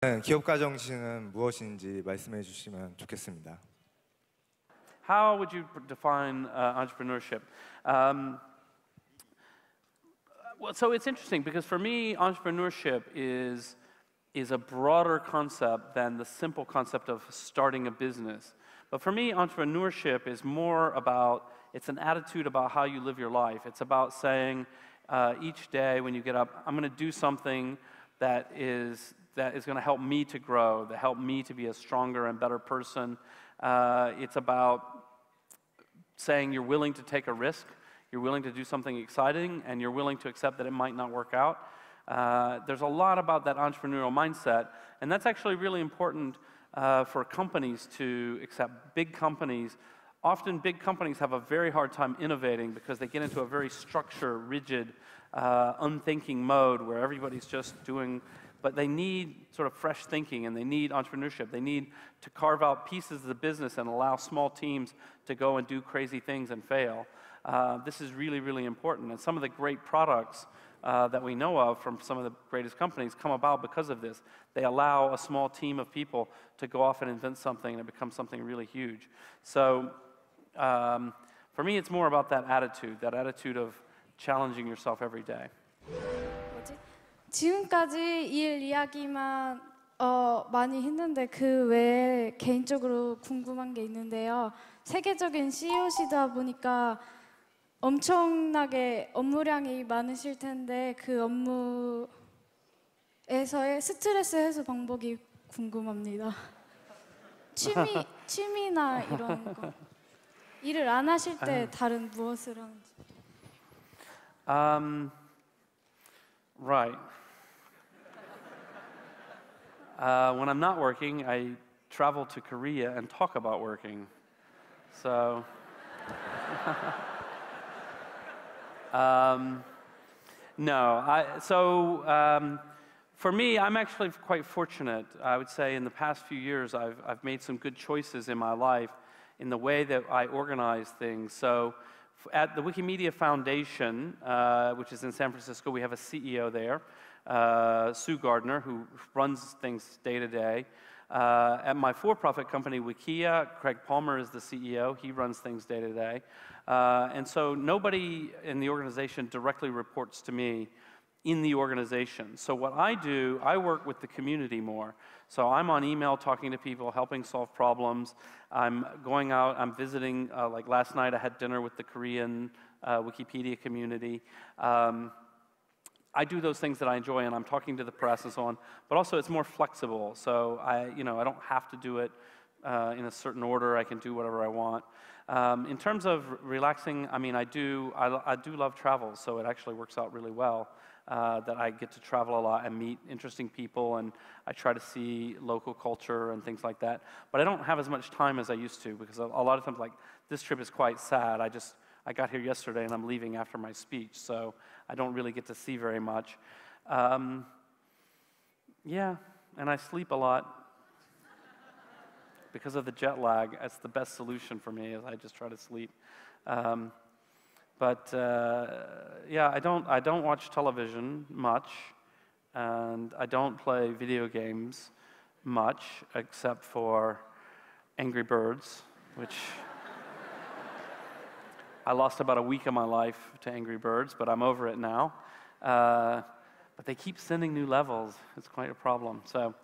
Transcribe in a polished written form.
기업가 정신은 무엇인지 말씀해 주시면 좋겠습니다. How would you define entrepreneurship? Well, so it's interesting because for me, entrepreneurship is a broader concept than the simple concept of starting a business. But for me, entrepreneurship is more about, it's an attitude about how you live your life. It's about saying each day when you get up, I'm going to do something that is going to help me to grow, that help me to be a stronger and better person. It's about saying you're willing to take a risk, you're willing to do something exciting, and you're willing to accept that it might not work out. There's a lot about that entrepreneurial mindset, and that's actually really important for companies to accept. Big companies, often big companies have a very hard time innovating because they get into a very structured, rigid, unthinking mode where everybody's just doing. But they need sort of fresh thinking, and they need entrepreneurship. They need to carve out pieces of the business and allow small teams to go and do crazy things and fail. This is really, really important. And some of the great products that we know of from some of the greatest companies come about because of this. They allow a small team of people to go off and invent something, and it becomes something really huge. So for me, it's more about that attitude of challenging yourself every day. 지금까지 일 이야기만 많이 했는데 그 외에 개인적으로 궁금한 게 있는데요. 세계적인 CEO시다 보니까 엄청나게 업무량이 많으실 텐데 그 업무에서의 스트레스 해소 방법이 궁금합니다. 취미나 이런 거. 일을 안 하실 때 다른 무엇을 하는지. Right. When I'm not working, I travel to Korea and talk about working. So, for me, I'm actually quite fortunate. I would say in the past few years, I've made some good choices in my life in the way that I organize things. So, at the Wikimedia Foundation, which is in San Francisco, we have a CEO there, Sue Gardner, who runs things day to day. At my for-profit company, Wikia, Craig Palmer is the CEO. He runs things day to day. And so nobody in the organization directly reports to me in the organization. So what I do, I work with the community more. So I'm on email talking to people, helping solve problems. I'm going out, I'm visiting, like last night I had dinner with the Korean Wikipedia community. I do those things that I enjoy, and I'm talking to the press and so on, but also it's more flexible. So I don't have to do it in a certain order. I can do whatever I want. In terms of relaxing, I mean, I do love travel, so it actually works out really well. That I get to travel a lot and meet interesting people, and I try to see local culture and things like that. But I don't have as much time as I used to, because a lot of times, like, this trip is quite sad. I got here yesterday and I'm leaving after my speech, so I don't really get to see very much. Yeah, and I sleep a lot. Because of the jet lag, that's the best solution for me, is I just try to sleep. But yeah, I don't watch television much, and I don't play video games much, except for Angry Birds, which I lost about a week of my life to Angry Birds, but I'm over it now. But they keep sending new levels. It's quite a problem. So